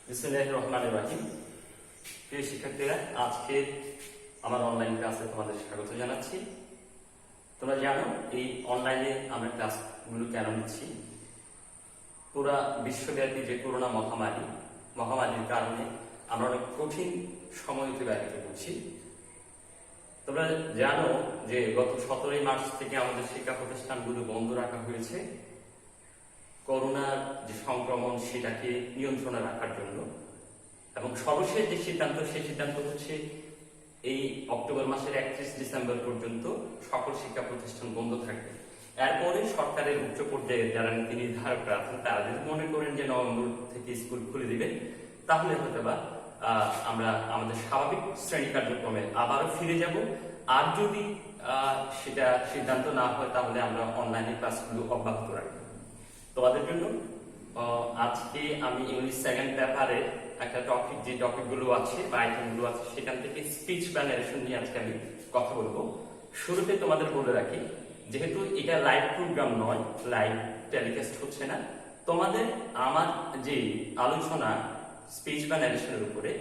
বিসমিল্লাহির রহমানির রহিম। প্রিয় শিক্ষার্থীরা, আজকে আমার অনলাইন ক্লাসে তোমাদের স্বাগত জানাচ্ছি। তোমরা জানো এই অনলাইনে আমরা ক্লাসগুলো কেন নিচ্ছি। পুরা বিশ্বব্যাপী যে করোনা মহামারীর কারণে আমরা অনেক কঠিন সময় অতিবাহিত করছি। তোমরা জানো যে গত 17 মার্চ থেকে আমাদের শিক্ষা প্রতিষ্ঠানগুলো বন্ধ রাখা হয়েছে করোনার যে সংক্রমণ সেটাকে নিয়ন্ত্রণে রাখার জন্য, এবং সর্বশেষ যে সিদ্ধান্ত সেই সিদ্ধান্ত হচ্ছে এই অক্টোবর মাসের 31 ডিসেম্বর পর্যন্ত সকল শিক্ষা প্রতিষ্ঠান বন্ধ থাকবে। এরপরে সরকারের উচ্চ পর্যায়ে যারা নীতি নির্ধারকরা আছেন তারা যদি মনে করেন যে নভেম্বর থেকে স্কুল খুলে দিবেন, তাহলে হয়তো বা আমরা আমাদের স্বাভাবিক শ্রেণী কার্যক্রমে আবারও ফিরে যাব। আর যদি সেটা সিদ্ধান্ত না হয় তাহলে আমরা অনলাইনে ক্লাসগুলো অব্যাহত রাখবো। তোমাদের জন্য আজকে আমি ইংলিশ সেকেন্ড পেপারে একটা যে টপিকগুলো আছে বা আইটেমগুলো আছে সেখান থেকে স্পিচ বা ন্যারেশন নিয়ে আজকে আমি কথা বলবো। শুরুতে তোমাদের বলে রাখি, যেহেতু এটা লাইভ প্রোগ্রাম নয়, লাইভ টেলিকাস্ট হচ্ছে না, তোমাদের আমার যে আলোচনা স্পিচ বা ন্যারেশনের উপরে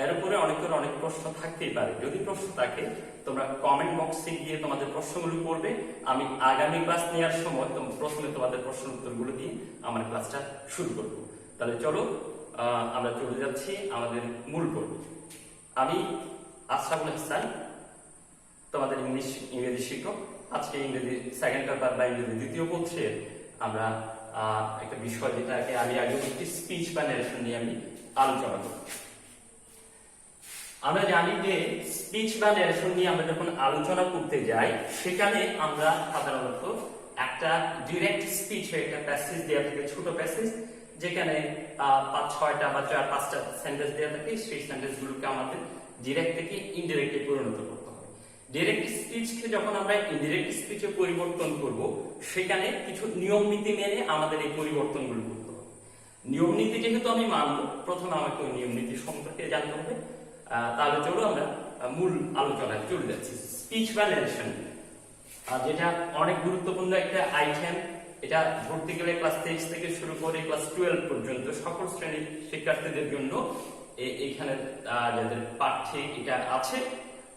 এর উপরে অনেকের অনেক প্রশ্ন থাকতেই পারে। যদি প্রশ্ন থাকে তোমরা কমেন্ট বক্সে গিয়ে তোমাদের প্রশ্নগুলো করবে। আমি আগামী ক্লাস নেওয়ার সময় প্রথমে তোমাদের প্রশ্ন উত্তরগুলো দিয়ে আমার ক্লাসটা শুরু করব। তাহলে চলো আমরা চলে যাচ্ছি আমাদের মূল পর্ব। আমি আশরাফুল হাসান, তোমাদের ইংরেজি শিক্ষক। আজকে ইংরেজি সেকেন্ড পেপার বা ইংরেজি দ্বিতীয় পত্রের আমরা একটা বিষয় যেটাকে আমি আগে বলছি স্পিচ বা ন্যারেশন নিয়ে আমি আলোচনা করব। আমরা জানি যে স্পিচ বা ন্যারেশন নিয়ে আমরা যখন আলোচনা করতে যাই সেখানে আমরা সাধারণত একটা ডিরেক্ট স্পিচ একটা প্যাসেজ দেওয়া থাকে, ছোট প্যাসেজ, যেখানে 5-6টা বা 4-5টা সেন্টেন্স দেওয়া থাকে। সেই সেন্টেন্স গুলোকে আমাদের ডিরেক্ট থেকে ইনডিরেক্টে পরিণত করতে হবে। ডিরেক্ট স্পিচকে যখন আমরা ইনডিরেক্ট স্পিচে পরিবর্তন করব, সেখানে কিছু নিয়ম নীতি মেনে আমাদের এই পরিবর্তনগুলো করতে হবে। নিয়ম নীতি যেহেতু আমি মানব, প্রথমে আমাকে ওই নিয়ম নীতি সম্পর্কে জানতে হবে। তাহলে চলো আমরা মূল আলোচনায় চলে যাচ্ছি। স্পিচ বা ন্যারেশন যেটা অনেক গুরুত্বপূর্ণ একটা আইটেম। এটা ধরতে গেলে ক্লাস 6 থেকে শুরু করে ক্লাস 12 পর্যন্ত সকল শ্রেণীর শিক্ষার্থীদের জন্য এখানে যাদের পাঠ্যে এটা আছে।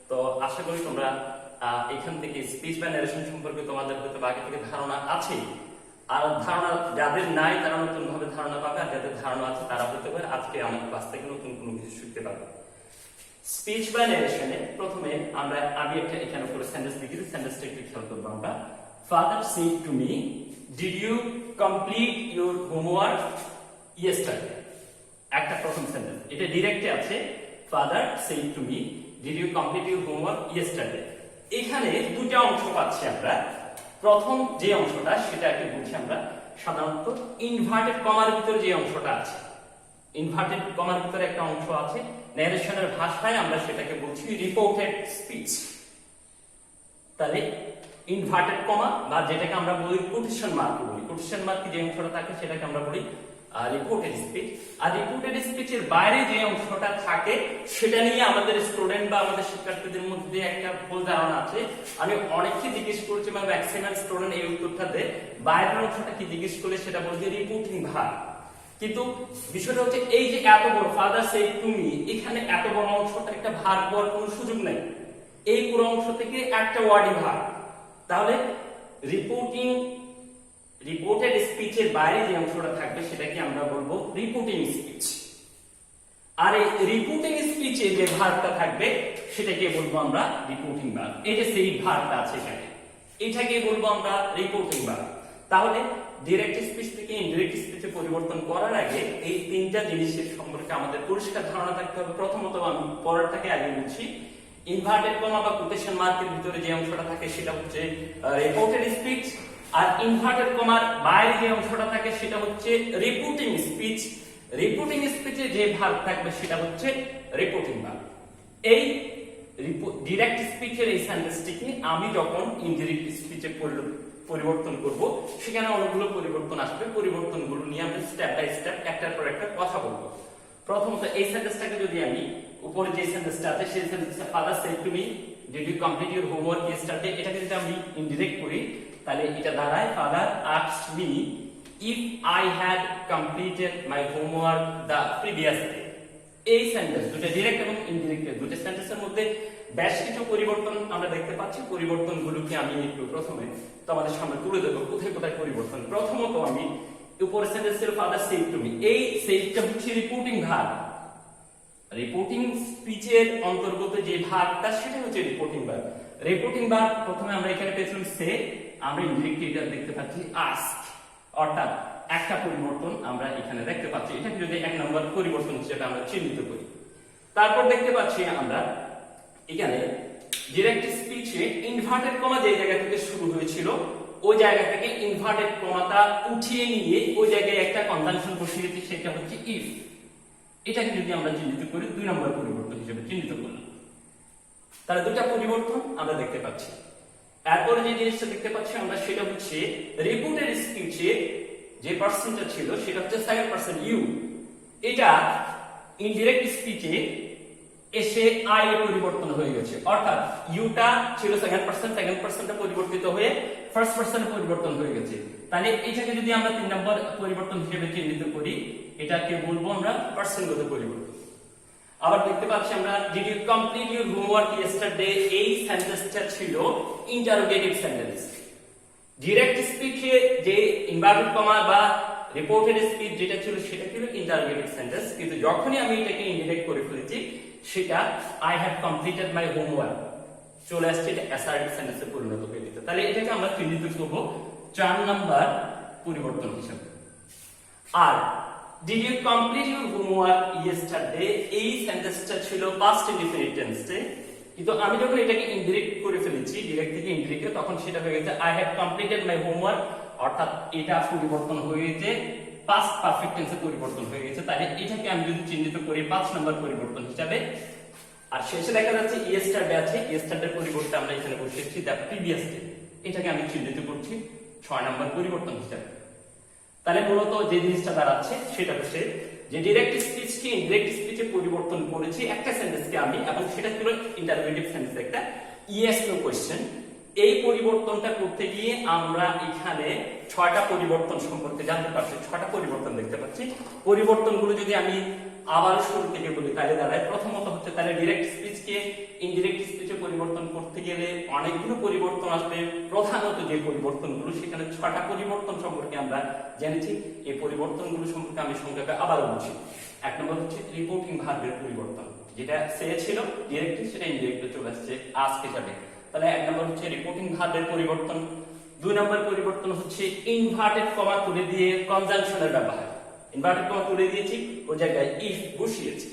তো আশা করি তোমরা এখান থেকে স্পিচ বা ন্যারেশন সম্পর্কে তোমাদের হয়তো আগে থেকে ধারণা আছে। আর ধারণা যাদের নাই তারা নতুন ভাবে ধারণা পাবে, আর যাদের ধারণা আছে তারা হতে পারে আজকে আমার ক্লাস থেকে নতুন কোনো কিছু শিখতে পারবে। স্পিচ বা ন্যারেশনে প্রথমে আমি একটা এখানে উপরে সেন্টেন্স লিখেছি, সেন্টেন্সটা একটু খেয়াল করবো আমরা। Father said to me, did you complete your homework yesterday. একটা প্রথম সেন্টেন্স, এটা ডিরেক্টে আছে। Father said to me, did you complete your homework yesterday. এখানে দুটো অংশ পাচ্ছি আমরা। প্রথম যে অংশটা সেটাকে বলছি আমরা সাধারণত ইনভার্টেড কমার ভিতরে যে অংশটা আছে। ইনভার্টেড কমার ভিতরে একটা অংশ আছে, ন্যারেশনের ভাষায় আমরা সেটাকে বলছি রিপোর্টেড স্পিচ। তাহলে ইনভার্টেড কমা বা যেটাকে আমরা বলি কোটেশন মার্ক বলি, কোটেশন মার্ক যে অংশটা থাকে সেটাকে আমরা বলি রিপোর্টেড স্পিচ। আর রিপোর্টেড স্পিচের বাইরে যে অংশটা থাকে সেটা নিয়ে আমাদের স্টুডেন্ট বা আমাদের শিক্ষার্থীদের মধ্যে একটা ভুল ধারণা আছে। আমি অনেককে জিজ্ঞেস করেছি, মানে ম্যাক্সিমাম স্টুডেন্ট এই উত্তরটা দেয় বাইরের অংশটা কি জিজ্ঞেস করলে সেটা বলছে রিপোর্টিং ভার্ব। কিন্তু বিষয়টা হচ্ছে এই যে এত বড় ফাদার সেড টু মি, এখানে এত বড় অংশটা একটা ভার্ব হওয়ার কোনো সুযোগ নেই। এই পুরো অংশ থেকে একটা ওয়ার্ডই ভার্ব। তাহলে রিপোর্টেড স্পিচের বাইরে যে অংশটা থাকবে সেটাকে আমরা বলবো রিপোর্টিং স্পিচ। আর এই রিপোর্টিং স্পিচে যে ভার্বটা থাকবে সেটাকে বলবো আমরা রিপোর্টিং ভার্ব। এই যে সেই ভার্বটা আছে এখানে, এটাকে বলবো আমরা রিপোর্টিং ভার্ব। তাহলে ডিরেক্ট স্পিচ থেকে ইনডিরেক্ট স্পিচে পরিবর্তন করার আগে এই তিনটা জিনিসের সম্পর্কে আমাদের পরিষ্কার ধারণা থাকতে হবে। প্রথমত আমি পরেরটাকে আগে বলছি। ইনভার্টেড কমা বা কোটেশন মার্কের ভিতরে যে অংশটা থাকে সেটা হচ্ছে রিপোর্টেড স্পিচ, আর ইনভার্টেড কমার বাইরে যে অংশটা থাকে সেটা হচ্ছে রিপোর্টিং স্পিচ। রিপোর্টিং স্পিচে যে ভার্ব থাকবে সেটা হচ্ছে রিপোর্টিং ভার্ব। এই ডিরেক্ট স্পিচের এই সেন্টেন্সটিকে আমি যখন ইনডিরেক্ট স্পিচে পরিবর্তন করব সেখানে অনেকগুলো পরিবর্তন আসবে। পরিবর্তনগুলো নিয়ে আমি স্টেপ বাই স্টেপ একটার পর একটা কথা বলবো। প্রথমত এই সেন্টেন্সটাকে যদি আমি উপরে যে সেন্টেন্সটা আছে সেই সেন্টেন্সটা father said to me, did you complete your homework yesterday, এটাকে যদি আমি ইনডিরেক্ট করি তাহলে এটা দাঁড়ায় father asked me if I had completed my homework the previous day. এই সেন্টেন্স দুটো ডাইরেক্ট এবং ইনডিরেক্ট দুটো সেন্টেন্সের মধ্যে বেশ কিছু পরিবর্তন আমরা দেখতে পাচ্ছি। পরিবর্তনগুলোকে আমি একটু প্রথমে তোমাদের সামনে তুলে দেবো কোথায় কোথায় পরিবর্তন। প্রথমত আমি উপরের সেন্টেন্সের ফাদার সেড টু মি, এই সেডটা হচ্ছে রিপোর্টিং ভার্ব। রিপোর্টিং স্পিচের অন্তর্গত যে ভার্বটা সেটা হচ্ছে রিপোর্টিং ভার্ব। রিপোর্টিং ভার্ব প্রথমে আমরা এখানে পেয়েছিলাম সে, আমরা ইনডিরেক্ট এটা দেখতে পাচ্ছি আস্ক, অর্থাৎ একটা পরিবর্তন আমরা এখানে দেখতে পাচ্ছি। এটাকে যদি এক নম্বর পরিবর্তন হিসেবে আমরা চিহ্নিত করি। তারপর দেখতে পাচ্ছি আমরা এখানে ডিরেক্ট স্পিচে ইনভার্টেড কমা যে জায়গা থেকে শুরু হয়েছিল ওই জায়গা থেকে ইনভার্টেড কমাটা উঠিয়ে নিয়ে ওই জায়গায় একটা কনজাংশন বসিয়েছি, সেটা হচ্ছে ইফ। এটাকে যদি আমরা চিহ্নিত করি 2 নম্বর পরিবর্তন হিসেবে চিহ্নিত করলাম। তাহলে দুটা পরিবর্তন আমরা দেখতে পাচ্ছি। তারপরে যে জিনিসটা দেখতে পাচ্ছি আমরা সেটা হচ্ছে রিপোর্টেড স্পিচে যে পার্সনটা ছিল সেটা হচ্ছে সেকেন্ড পার্সন ইউ। এটা ইনডিরেক্ট স্পিচে এসে আই এ পরিবর্তন হয়ে গেছে, অর্থাৎ ইউটা ছিল সেকেন্ড পার্সনটা পরিবর্তিত হয়ে ফার্স্ট পার্সনে পরিবর্তন হয়ে গেছে। তাহলে এটাকে যদি আমরা 3 নম্বর পরিবর্তন হিসেবে চিহ্নিত করি, এটাকে বলবো আমরা পার্সনগত পরিবর্তন। আবার দেখতে পাচ্ছি আমরা did you complete your homework yesterday, এই সেন্টেন্সটা ছিল ইন্টারোগেটিভ সেন্টেন্স। ডিরেক্ট স্পিচে যে ইনভার্টেড কমা বা রিপোর্টেড স্পিচ যেটা ছিল সেটা ছিল ইন্টারোগেটিভ সেন্টেন্স, কিন্তু যখনই আমি এটাকে ইনডিরেক্ট করে ফেলেছি সেটা I have completed my homework চলে আসছে, এটা অ্যাসার্টিভ সেন্টেন্সে পরিণত হয়ে যেতে। তাহলে এটাকে আমরা চিহ্নিত করব 4 নম্বর পরিবর্তন হিসেবে। আর did you complete your homework yesterday, এই সেন্টেন্সটা ছিল পাস্ট ইনডিফিনিট টেন্সে, কিন্তু আমি যখন এটাকে ইনডিরেক্ট করে ফেলেছি ডিরেক্ট থেকে ইনডিরেক্টে, তখন সেটা হয়ে গেছে I have completed my homework, অর্থাৎ এটা পরিবর্তন হয়ে গেছে পাস্ট পারফেক্ট টেন্সে পরিবর্তন হয়ে গেছে। তাহলে এটাকে আমি যদি চিহ্নিত করি 5 নম্বর পরিবর্তন হিসাবে। আর শেষে দেখা যাচ্ছে ইয়েস্টারডে আছে, ইয়েস্টারডে পরিবর্তে আমরা এখানে বসিয়েছি দ্য প্রিভিয়াস ডে, এটাকে আমি চিহ্নিত করছি 6 নম্বর পরিবর্তন হিসাবে। তাহলে মূলত যে জিনিসটা দাঁড়াচ্ছে সেটা হচ্ছে যে ডিরেক্ট স্পিচকে ইনডিরেক্ট স্পিচে পরিবর্তন করেছি একটা সেন্টেন্সকে আমি, এবং সেটা ছিল ইন্টারোগেটিভ সেন্টেন্স, একটা ইয়েস নো কোশ্চেন। এই পরিবর্তনটা করতে গিয়ে আমরা এখানে 6টা পরিবর্তন সম্পর্কে জানতে পারছি, 6টা পরিবর্তন দেখতে পাচ্ছি। পরিবর্তনগুলো যদি আমি আবার শুরু থেকে বলি তাহলে দাঁড়ায়, প্রথমত হচ্ছে তাহলে ডিরেক্ট স্পিচকে ইনডিরেক্ট স্পিচে পরিবর্তন করতে গেলে অনেকগুলো পরিবর্তন আসবে। প্রধানত যে পরিবর্তনগুলো, সেখানে 6টা পরিবর্তন সম্পর্কে আমরা জেনেছি। এই পরিবর্তনগুলো সম্পর্কে আমি সংক্ষেপে আবার বলছি। 1 নম্বর হচ্ছে রিপোর্টিং ভার্বের পরিবর্তন, যেটা সে ছিল ডিরেক্ট সেটা ইনডিরেক্টে চলে আসছে আস্ক হিসাবে। তাহলে 1 নম্বর হচ্ছে রিপোর্টিং ভার্বের পরিবর্তন। 2 নম্বর পরিবর্তন হচ্ছে ইনভার্টেড কমা তুলে দিয়ে কনজাংশনের ব্যবহার, ইনভার্টেড কমা তুলে দিয়েছি ওই জায়গায় ইফ বসিয়েছি।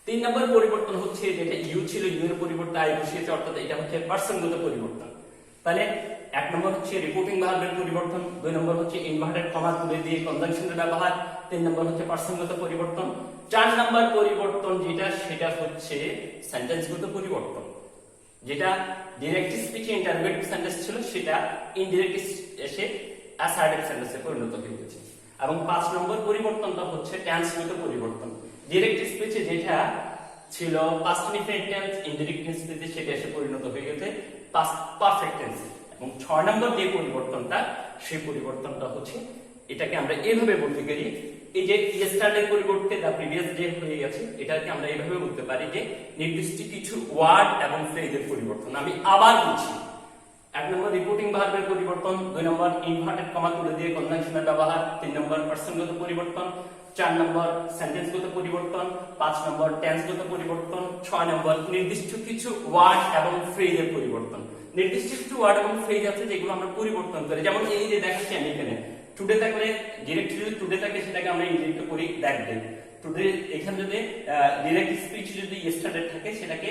3 নম্বর পরিবর্তন হচ্ছে যেটা ইউ ছিল ইউ এর পরিবর্তে আই বসিয়েছে, অর্থাৎ এটা হচ্ছে পার্সনগত পরিবর্তন। তাহলে 1 নম্বর হচ্ছে রিপোর্টিং ভার্বের পরিবর্তন, 2 নম্বর হচ্ছে ইনভার্টেড কমা তুলে দিয়ে কনজাংশনের ব্যবহার, 3 নম্বর হচ্ছে পার্সনগত পরিবর্তন। 4 নম্বর পরিবর্তন যেটা সেটা হচ্ছে সেন্টেন্সগত পরিবর্তন, যেটা ডিরেক্ট স্পিচে ইন্টারোগেটিভ সেন্টেন্স ছিল সেটা ইনডিরেক্ট এসে অ্যাসার্টিভ সেন্টেন্সে পরিণত হয়ে গেছে। এবং 5 নম্বর পরিবর্তনটা হচ্ছে টেন্সগত পরিবর্তন। ডিরেক্ট স্পিচে যেটা ছিল পাস্ট ইনডিফিনিট টেন্স, ইনডিরেক্ট স্পিচে সেটা এসে পরিণত হয়ে গেছে পাস্ট পারফেক্ট টেন্সে। এবং 6 নম্বর যে পরিবর্তনটা, সেই পরিবর্তনটা হচ্ছে এটাকে আমরা এইভাবে বলতে পারি, এই যে ইয়েস্টারডে পরিবর্তে দ্য প্রিভিয়াস ডে হয়ে গেছে, এটাকে আমরা এইভাবে বলতে পারি যে নির্দিষ্ট কিছু ওয়ার্ড এবং ফ্রেজের পরিবর্তন। আমি আবার বলছি, 1 নম্বর রিপোর্টিং ভার্বের পরিবর্তন, 2 নম্বর ইনভার্টেড কমা তুলে দিয়ে কনজাংশনের ব্যবহার, 3 নম্বর পার্সনগত পরিবর্তন, 4 নম্বর সেন্টেন্সগত পরিবর্তন, 5 নম্বর টেন্সগত পরিবর্তন, 6 নম্বর নির্দিষ্ট কিছু ওয়ার্ড এবং ফ্রেজের পরিবর্তন। নির্দিষ্ট কিছু ওয়ার্ড এবং ফ্রেজ আছে যেগুলো আমরা পরিবর্তন করি, যেমন এই যে দেখাচ্ছি আমি এখানে টুডে থাকলে ডিরেক্ট যদি টুডে থাকে সেটাকে আমরা ইনডিরেক্ট করি দ্যাট ডে। টুডে এখানে যদি ডিরেক্ট স্পিচ যদি ইয়েস্টারডে থাকে সেটাকে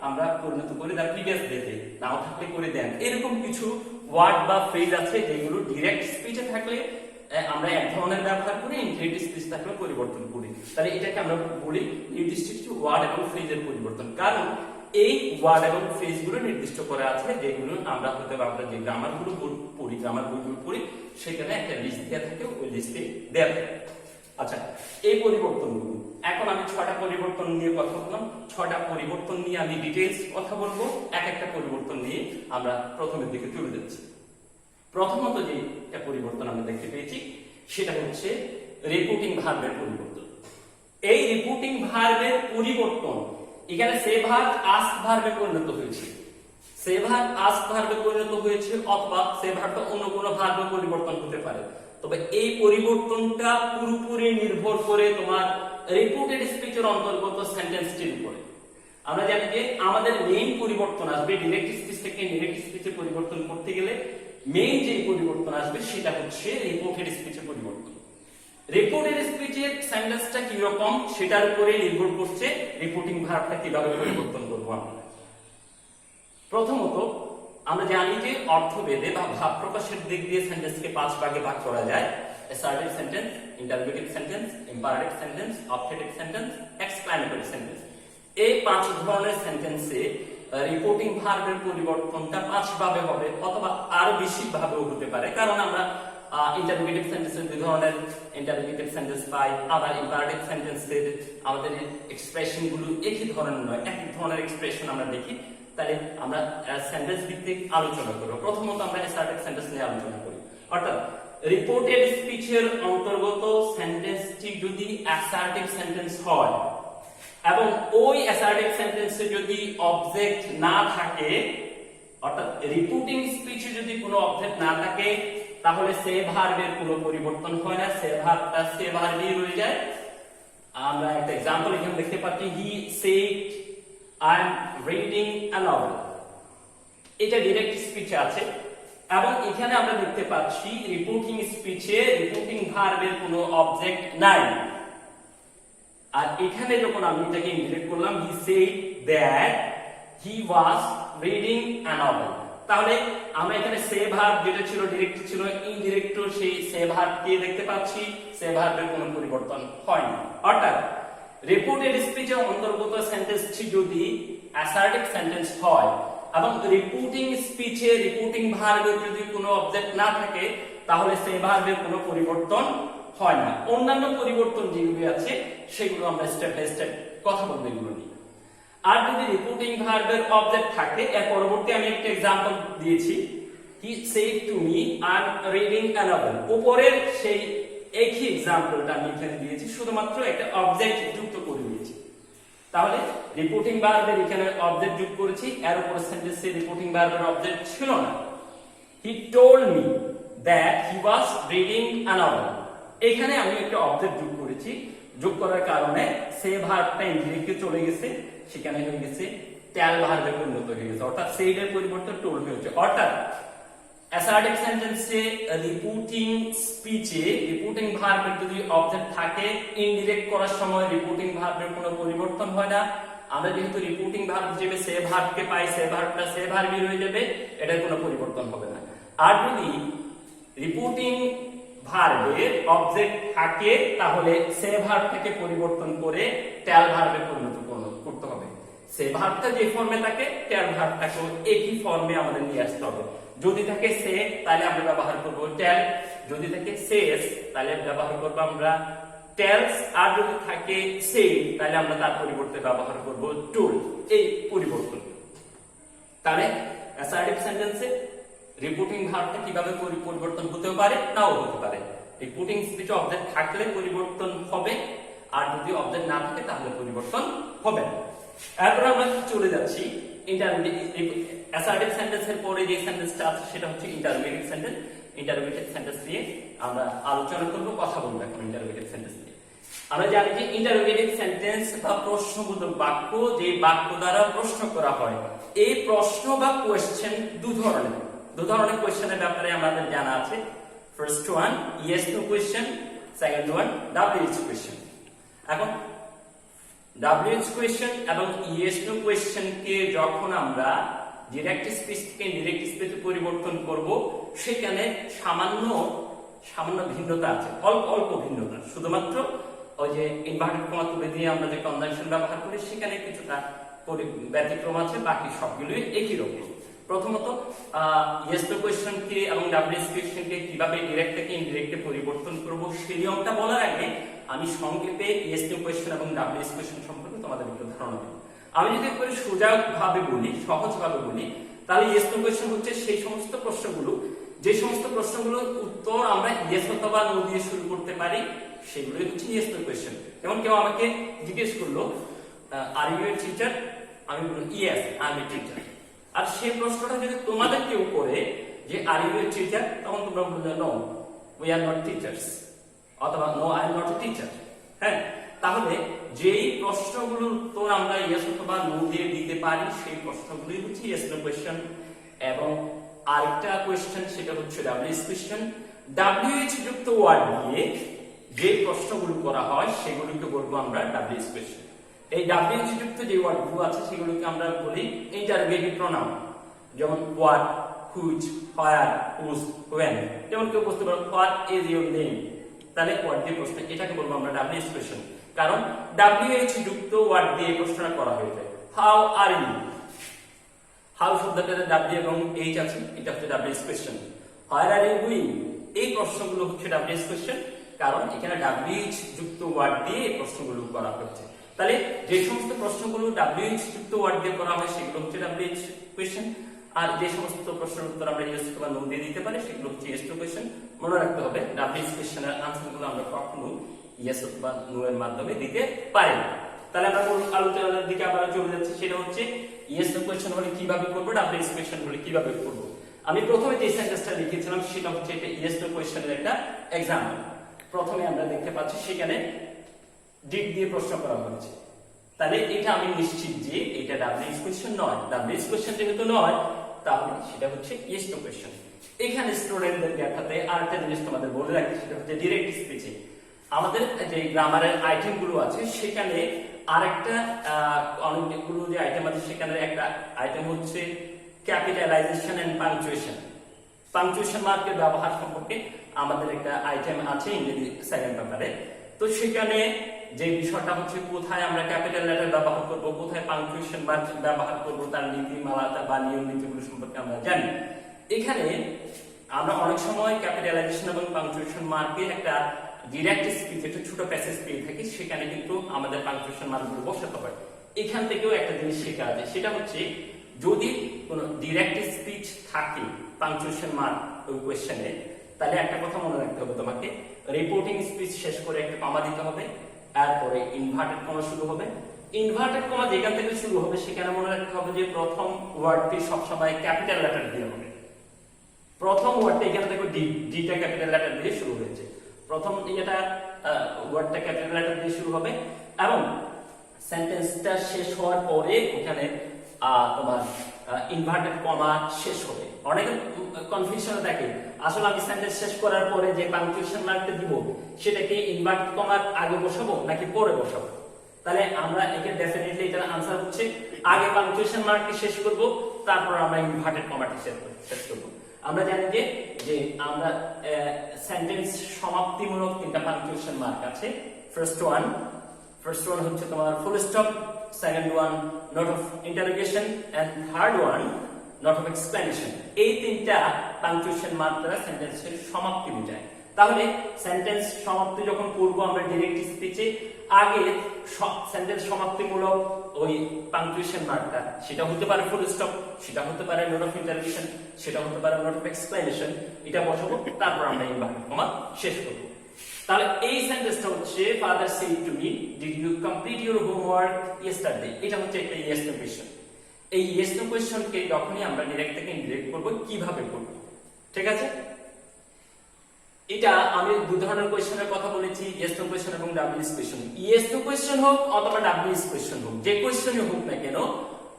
আমরা পরিণত করি দ্য প্রিভিয়াস ডেতে, নাও থাকলে করে দেন। এরকম কিছু ওয়ার্ড বা ফ্রেজ আছে যেগুলো ডিরেক্ট স্পিচে থাকলে আমরা এক ধরনের ব্যবহার করি, ইনডিরেক্ট স্পিচ থাকলে পরিবর্তন করি। তাহলে এটাকে আমরা বলি নির্দিষ্ট কিছু ওয়ার্ড এবং ফ্রেজের পরিবর্তন, কারণ এই ওয়ার্ড এবং ফ্রেজ গুলো নির্দিষ্ট করা আছে যেগুলো আমরা হতে পারে আমরা যে গ্রামার গুলো পড়ি, গ্রামার বইগুলো পড়ি, সেখানে একটা লিস্ট দেওয়া থাকে, ওই লিস্টে দেওয়া থাকে। আচ্ছা, এই পরিবর্তনগুলো এখন আমি 6টা পরিবর্তন নিয়ে কথা বললাম। 6টা পরিবর্তন নিয়ে আমি ডিটেইলস কথা বলবো, এক একটা পরিবর্তন নিয়ে আমরা প্রথমের দিকে চলে যাচ্ছি। প্রথমত যে পরিবর্তন আমরা দেখতে পেয়েছি সেটা হচ্ছে রিপোর্টিং ভার্বের পরিবর্তন। এই রিপোর্টিং ভার্বের পরিবর্তন এখানে সে ভার্ব আস্ক ভার্বে পরিণত হয়েছে, সে ভার্ব আস্ক ভার্বে পরিণত হয়েছে, অথবা সে ভার্বটা অন্য কোনো ভার্বে পরিবর্তন হতে পারে। তবে এই পরিবর্তনটা পুরোপুরি নির্ভর করে তোমার রিপোর্টেড স্পিচের অন্তর্গত সেন্টেন্সটির উপরে। আমরা জানি যে আমাদের মেইন পরিবর্তন আসবে ডিরেক্ট স্পিচ থেকে ইনডিরেক্ট স্পিচে পরিবর্তন করতে গেলে মেইন যে পরিবর্তন আসবে সেটা হচ্ছে রিপোর্টেড স্পিচের পরিবর্তন। রিপোর্টেড স্পিচের সেন্টেন্সটা কি রকম সেটার উপরে নির্ভর করছে রিপোর্টিং ভার্বটা কিভাবে পরিবর্তন করব আমরা। প্রথমত আমরা জানি যে অর্থভেদে বা ভাব প্রকাশের দিক দিয়ে সেন্টেন্সকে 5 ভাগে ভাগ করা যায়: assertive sentence, interrogative sentence, imperative sentence, objective sentence, exclamatory sentence. এই 5 ধরনের সেন্টেন্সে রিপোর্টিং ভার্বের পরিবর্তনটা 5 ভাবে হবে, অথবা আরো বেশি ভাবেও হতে পারে। কারণ আমরা ইন্টারোগেটিভ সেন্টেন্সের 2 ধরনের ইন্টারোগেটিভ সেন্টেন্স পাই, আবার ইম্পারেটিভ সেন্টেন্সের আমাদের এক্সপ্রেশন গুলো একই ধরনের নয়, একই ধরনের এক্সপ্রেশন আমরা দেখি। তাহলে আমরা সেন্টেন্স ভিত্তিক আলোচনা করব। প্রথমত আমরা অ্যাসার্টিভ সেন্টেন্স নিয়ে আলোচনা করি। অর্থাৎ রিপোর্টেড স্পিচের অন্তর্গত সেন্টেন্সটি যদি অ্যাসার্টিভ সেন্টেন্স হয় এবং ওই অ্যাসার্টিভ সেন্টেন্সে যদি অবজেক্ট না থাকে, অর্থাৎ রিপোর্টিং স্পিচে যদি কোনো অবজেক্ট না থাকে, তাহলে সে ভার্বের কোনো পরিবর্তন হয় না, সে ভার্বটা সে ভার্বই রয়ে যায়। আমরা একটা एग्जांपल এখানে দেখতে পাচ্ছি, he said I am reading a novel. এটা ডাইরেক্ট স্পিচে আছে এবং এখানে আমরা দেখতে পাচ্ছি রিপোর্টিং স্পিচে রিপোর্টিং ভার্বের কোনো অবজেক্ট নাই। আর এখানে যখন আমি এটাকে ইনডিরেক্ট করলাম, he said that he was reading a novel, তাহলে আমরা এখানে সে ভার্ব যেটা ছিল ডাইরেক্ট ছিল, ইনডিরেক্ট সেই সে ভার্বকে দেখতে পাচ্ছি, সে ভার্বের কোনো পরিবর্তন হয়নি। অর্থাৎ রিপোর্টেড স্পিচের অন্তর্গত সেন্টেন্সটি যদি অ্যাসার্টিভ সেন্টেন্স হয় এবং রিপোর্টিং স্পিচে রিপোর্টিং ভার্বের যদি কোনো অবজেক্ট না থাকে, তাহলে সে ভার্বের কোনো পরিবর্তন হয় না। অন্যান্য পরিবর্তন যেগুলো আছে সেগুলো আমরা স্টেপ বাই স্টেপ কথা বলবো এগুলো নিয়ে। আর যদি রিপোর্টিং ভার্বের অবজেক্ট থাকে, এর পরবর্তী আমি একটা एग्जांपल দিয়েছি, he said to me I am reading a novel. উপরের সেই একই एग्जांपलটা আমি এখানে দিয়েছি, শুধুমাত্র একটা অবজেক্ট যুক্ত করে দিয়েছি। তাহলে রিপোর্টিং ভার্বের এখানে অবজেক্ট যুক্ত করেছি, এর উপর সেন্টেন্সে রিপোর্টিং ভার্বের অবজেক্ট ছিল না। He told me that he was reading a novel, এখানে আমি একটা অবজেক্ট যোগ করেছি। যোগ করার কারণে সে ভার্বটা ইনডিরেক্টে চলে গেছে, সেখানে হয়ে গেছে টেল ভার্বে পরিণত হয়ে গেছে, অর্থাৎ সেইড এর পরিবর্তন টোল্ড হয়েছে। অর্থাৎ অ্যাসার্টিভ সেন্টেন্সে রিপোর্টিং স্পিচে রিপোর্টিং ভার্বের যদি অবজেক্ট থাকে, ইনডিরেক্ট করার সময় রিপোর্টিং ভার্বের কোনো পরিবর্তন হয় না। আমরা যেহেতু রিপোর্টিং ভার্ব হিসেবে সে ভার্বকে পাই, সে ভার্বটা সে ভার্বই রয়ে যাবে, এটার কোনো পরিবর্তন হবে না। আর যদি রিপোর্টিং ভার্বের অবজেক্ট থাকে, তাহলে সে ভার্বটাকে পরিবর্তন করে টেল ভার্বে পরিণত করতে হবে। সে ভার্বটা যে ফর্মে থাকে, টেল ভার্বটাকেও একই ফর্মে আমাদের নিয়ে আসতে হবে। যদি থাকে সে, তাহলে আমরা ব্যবহার করব টেল, যদি থাকে সেস, তাহলে ব্যবহার করব আমরা টেলস, আর যদি থাকে সে, তাহলে আমরা তার পরিবর্তে ব্যবহার করব টোল্ড। এই পরিবর্তন। তাহলে অ্যাসার্টিভ সেন্টেন্সে রিপোর্টিং ভার্বটা কিভাবে পরিবর্তন হতে পারে, নাও হতে পারে। রিপোর্টিং স্পিচে অবজেক্ট থাকলে পরিবর্তন হবে, আর যদি অবজেক্ট না থাকে তাহলে পরিবর্তন হবে না। এরপর আমরা চলে যাচ্ছি অ্যাসার্টিভ সেন্টেন্সের পরে যে সেন্টেন্সটা আছে সেটা হচ্ছে ইন্টারোগেটিভ সেন্টেন্স। ইন্টারোগেটিভ সেন্টেন্স নিয়ে আমরা আলোচনা করব, কথা বলবো এখন ইন্টারোগেটিভ সেন্টেন্স নিয়ে। আমরা জানি যে ইন্টারোগেটিভ সেন্টেন্স বা প্রশ্নবোধক বাক্য, যে বাক্য দ্বারা প্রশ্ন করা হয়, এই প্রশ্ন বা কোয়েশ্চেন দু ধরনের কোয়েশ্চেনের ব্যাপারে আমাদের জানা আছে। First one yes no question, second one WH question. এখন ডাব্লিউএইচ কোয়েশ্চেন এবং ইয়েস নো কোয়েশ্চেনকে যখন আমরা ডাইরেক্ট স্পিচ থেকে ইনডিরেক্ট স্পিচে পরিবর্তন করব, সেখানে সামান্য ভিন্নতা আছে, অল্প ভিন্নতা। শুধুমাত্র ওই যে ইনভার্টেড কমা তুলে দিয়ে আমরা যে কনজাংশন ব্যবহার করি, সেখানে কিছুটা ব্যতিক্রম আছে, বাকি সবগুলোই একই রকম। প্রথমত ইয়েস নো কোয়েশ্চেনকে এবং ডাব্লিউএইচ কোয়েশ্চেনকে কিভাবে ডাইরেক্ট থেকে ইনডিরেক্টে পরিবর্তন করব সেই নিয়মটা বলার আগে আমি সংক্ষেপে ইয়েস নো কোয়েশ্চেন এবং ডাব্লিউএইচ কোয়েশ্চেন সম্পর্কে তোমাদের একটু ধারণা দেব। আমি যদি একটু সোজাভাবে বলি, সহজভাবে বলি, তাহলে ইয়েস নো কোয়েশ্চেন হচ্ছে সেই সমস্ত প্রশ্নগুলো যে সমস্ত প্রশ্নগুলোর উত্তর আমরা ইয়েস অথবা নো দিয়ে শুরু করতে পারি সেগুলোই হচ্ছে ইয়েস নো কোয়েশ্চেন। যেমন কেউ আমাকে জিজ্ঞেস করলো আর ইউ এ টিচার, আমি বললাম yes I am a teacher. আর সেই প্রশ্নটা যদি তোমাদের কেউ করে যে আর ইউ এ টিচার, তখন তোমরা বলবে no we are not teachers, অথবা no I am not a teacher. হ্যাঁ, তাহলে যেই প্রশ্নগুলোর উত্তর আমরা ইয়েস অথবা নো দিয়ে দিতে পারি সেই প্রশ্নগুলোই হচ্ছে ইয়েস নো কোয়েশ্চেন। এবং আরেকটা কোয়েশ্চেন সেটা হচ্ছে ডাব্লিউএইচ কোয়েশ্চেন। ডাব্লিউএইচ যুক্ত ওয়ার্ড দিয়ে যে প্রশ্নগুলো করা হয় সেগুলোকে বলবো আমরা ডাব্লিউএইচ কোয়েশ্চেন। এই ডাব্লিউএইচ যুক্ত যে ওয়ার্ডগুলো আছে সেগুলোকে আমরা বলি ইন্টারোগেটিভ প্রোনাউন, যেমন what, which, where, whose, when. যেমন কেউ বলতে পারো হোয়াট ইজ ইউর নেম, তাহলে হোয়াট দিয়ে প্রশ্ন, এটাকে বলবো আমরা ডাব্লিউএইচ কোয়েশ্চেন, কারণ ডাব্লিউএইচ যুক্ত ওয়ার্ড দিয়ে প্রশ্নটা করা হয়েছে। হাউ আর ইউ, হাউ শব্দটাতে ডাব্লিউ এবং এইচ আছে, এটা হচ্ছে WH question. Where are you going, এই প্রশ্নগুলো হচ্ছে ডাব্লিউএইচ কোয়েশ্চেন, কারণ এখানে ডাব্লিউএইচ যুক্ত ওয়ার্ড দিয়ে এই প্রশ্নগুলো করা হচ্ছে। তাহলে যে সমস্ত প্রশ্নগুলো ডাব্লিউএইচ যুক্ত ওয়ার্ড দিয়ে করা হয় সেগুলো হচ্ছে ডাব্লিউএইচ কোয়েশ্চেন, আর যে সমস্ত প্রশ্নের উত্তর আমরা ইয়েস অথবা নো দিয়ে দিতে পারি সেগুলো হচ্ছে ইয়েস নো কোয়েশ্চেন। মনে রাখতে হবে ডাব্লিউএইচ কোয়েশ্চেনের আনসারগুলো আমরা কখনো ইয়েস অথবা নো এর মাধ্যমে দিতে পারি না। তাহলে আমরা মূল আলোচনার দিকে আবার চলে যাচ্ছি, সেটা হচ্ছে ইয়েস নো কোয়েশ্চেন হলে কিভাবে করব, ডাব্লিউএইচ কোয়েশ্চেন হলে কিভাবে করব। আমি প্রথমে যে সেন্টেন্সটা লিখেছিলাম সেটা হচ্ছে একটা ইয়েস নো কোয়েশ্চেনের একটা এক্সাম্পল। প্রথমে আমরা দেখতে পাচ্ছি সেখানে ডিড দিয়ে প্রশ্ন করা হয়েছে, তাহলে এটা আমি নিশ্চিত যে এটা ডাব্লিউএইচ কোয়েশ্চেন নয়। ডাব্লিউএইচ কোয়েশ্চেন যেহেতু নয় তাহলে সেটা হচ্ছে ইয়েস নো কোয়েশ্চেন। এখানে স্টুডেন্টদের ব্যাখ্যাতে আরেকটা জিনিস তোমাদের বলে রাখি, সেটা হচ্ছে ডিরেক্ট স্পিচে আমাদের যে গ্রামারের আইটেম গুলো আছে সেখানে আরেকটা অনেকগুলো যে আইটেম আছে সেখানে একটা আইটেম হচ্ছে ক্যাপিটালাইজেশন এন্ড পাংচুয়েশন। পাংচুয়েশন মার্কের ব্যবহার সম্পর্কে আমাদের একটা আইটেম আছে ইংরেজি সেকেন্ড পেপারে। তো সেখানে যে বিষয়টা হচ্ছে কোথায় আমরা ক্যাপিটাল লেটার ব্যবহার করব, কোথায় পাংচুয়েশন মার্ক ব্যবহার করব, তার নীতিমালা বা নিয়ম নীতিগুলো সম্পর্কে আমরা জানি। এখানে আমরা অনেক সময় ক্যাপিটালাইজেশন এবং পাংচুয়েশন মার্কের একটা ডিরেক্ট স্পিচ, একটা ছোট প্যাসেজ পেয়ে থাকি, সেখানে কিন্তু আমাদের পাংচুয়েশন মার্কগুলো বসাতে হয়। এখান থেকেও একটা জিনিস শেখা আছে, সেটা হচ্ছে যদি কোনো ডিরেক্ট স্পিচ থাকে পাংচুয়েশন মার্ক ওই কোয়েশ্চেনে, তাহলে একটা কথা মনে রাখতে হবে তোমাকে, রিপোর্টিং স্পিচ শেষ করে একটা কমা দিতে হবে, তারপরে ইনভার্টেড কমা শুরু হবে। ইনভার্টেড কমা যেখান থেকে শুরু হবে সেখানে মনে রাখতে হবে যে প্রথম ওয়ার্ডটি সবসময় ক্যাপিটাল লেটার দিয়ে হবে। প্রথম ওয়ার্ডটা এখানে দেখো ডিটা ক্যাপিটাল লেটার দিয়ে শুরু হয়েছে, প্রথম এটা ওয়ার্ডটা ক্যাপিটাল লেটার দিয়ে শুরু হবে, এবং সেন্টেন্সটা শেষ হওয়ার পরে ওখানে তোমার ইনভার্টেড কমা শেষ হবে। অনেক কনফিউশন থাকে, আসলে আমি সেন্টেন্স শেষ করার পরে যে পাংচুয়েশন মার্কটা দিব সেটাকে ইনভার্টেড কমার আগে বসাবো নাকি পরে বসাবো। তাহলে আমরা একে ডেফিনেটলি এটার আনসার হচ্ছে আগে পাংচুয়েশন মার্কটি শেষ করব, তারপর আমরা ইনভার্টেড কমাটি শেষ করব। আমরা জানি যে আমরা সেন্টেন্স সমাপ্তিমূলক তিনটা পাংচুয়েশন মার্ক আছে। ফার্স্ট ওয়ান হচ্ছে তোমার full stop, second one note of interrogation, and third one note of explanation. এই তিনটা পাংচুয়েশন মার্ক দ্বারা সেন্টেন্সের সমাপ্তি বোঝায়। তাহলে সেন্টেন্স সমাপ্তি যখন করব আমরা ডিরেক্ট স্পিচে, আগে সেন্টেন্স সমাপ্তিমূলক ওই পাংচুয়েশন মার্কটা, সেটা হতে পারে ফুল স্টপ, সেটা হতে পারে নোট অফ ইন্টারোগেশন, সেটা হতে পারে নোট অফ এক্সপ্লেনেশন, এটা বসাবো, তারপর আমরা ইনভার্টেড কমা শেষ করব। তাহলে এই সেন্টেন্সটা হচ্ছে father said to me did you complete your homework yesterday. এটা হচ্ছে একটা ইয়েস নো কোয়েশ্চেন। এই ইয়েস নো কোয়েশ্চেনকে যখনই আমরা ডিরেক্ট থেকে ইনডিরেক্ট করব, কিভাবে করব, ঠিক আছে? এটা আমি দুই ধরনের কোয়েশ্চেনের কথা বলেছি, ইয়েস নো কোয়েশ্চেন এবং WH question. Yes no question হোক অথবা ডাব্লিউএইচ কোয়েশ্চেন হোক, যে কোয়েশ্চেনই হোক না কেন,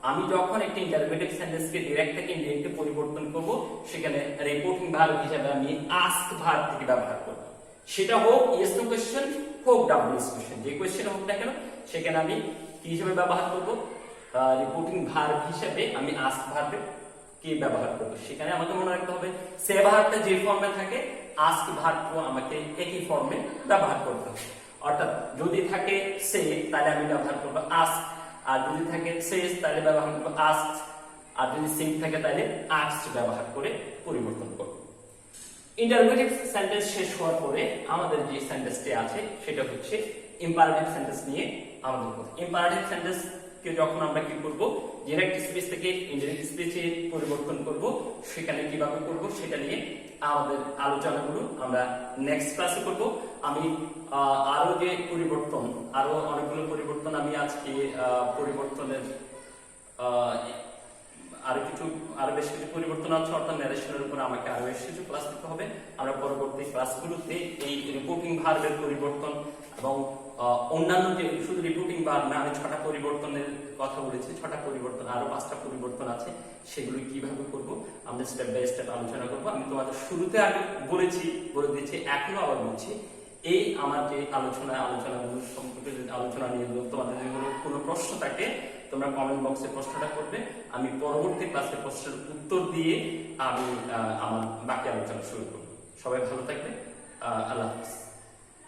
আমি যখন একটা ইন্টারোগেটিভ সেন্টেন্সকে ডিরেক্ট থেকে ইনডিরেক্টে পরিবর্তন করব, সেখানে রিপোর্টিং ভার্ব হিসেবে আমি আস্ক ভার্ব থেকে ব্যবহার করব। সেটা হোক ইয়েস নো কোয়েশ্চেন হোক ডাব্লিউএইচ কোয়েশ্চেন, যে কোয়েশ্চেন হোক না কেন সেখানে আমি কি হিসেবে ব্যবহার করব, রিপোর্টিং ভার্ব হিসেবে আমি আস্ক ভার্বে কি ব্যবহার করব। সেখানে আমাকে মনে রাখতে হবে সে ভার্বটা যে ফর্মে থাকে আস্ক ভার্বও আমাকে একই ফর্মে ব্যবহার করতে হবে। অর্থাৎ যদি থাকে সে তাহলে আমি ব্যবহার করব আস্ক, আর যদি থাকে সেজ তাহলে ব্যবহার করব আস্ক, আর যদি সেম থাকে তাহলে আস্কড ব্যবহার করে পরিবর্তন করব। ইন্টারোগেটিভ সেন্টেন্স শেষ হওয়ার পরে আমাদের যে সেন্টেন্সটি আছে সেটা হচ্ছে ইম্পারেটিভ সেন্টেন্স নিয়ে আমাদের কথা। ইম্পারেটিভ সেন্টেন্স কে যখন আমরা কি করব, ডিরেক্ট স্পিচ থেকে ইনডিরেক্ট স্পিচে পরিবর্তন করব, সেখানে কিভাবে করব সেটা নিয়ে আমাদের আলোচনাগুলো আমরা নেক্সট ক্লাসে করব। আমি আরো যে পরিবর্তন, আরো অনেকগুলো পরিবর্তন আমি আজকে পরিবর্তনের আরো বেশ কিছু পরিবর্তন আছে, অর্থাৎ ন্যারেশনের উপর আমাকে আরো বেশ কিছু ক্লাস দিতে হবে। আমরা পরবর্তী ক্লাসগুলোতে এই রিপোর্টিং ভার্বের পরিবর্তন এবং অন্যান্য যে শুধু রিপোর্টিং ভার্ব না, আমি 6টা পরিবর্তনের কথা বলেছি, 6টা পরিবর্তন, আরো 5টা পরিবর্তন আছে, সেগুলো কিভাবে করব আমরা স্টেপ বাই স্টেপ আলোচনা করব। আমি তোমাদের শুরুতে আগে বলে দিচ্ছি, এখনো আবার বলছি, এই আমার যে আলোচনাগুলো সম্পর্কে আলোচনা নিয়ে তোমাদের যদি কোনো প্রশ্ন থাকে তোমরা কমেন্ট বক্সে প্রশ্নটা করবে, আমি পরবর্তী ক্লাসে প্রশ্নের উত্তর দিয়ে আমি আমার বাকি আলোচনা শুরু করব। সবাই ভালো থাকবে, আল্লাহ হাফেজ।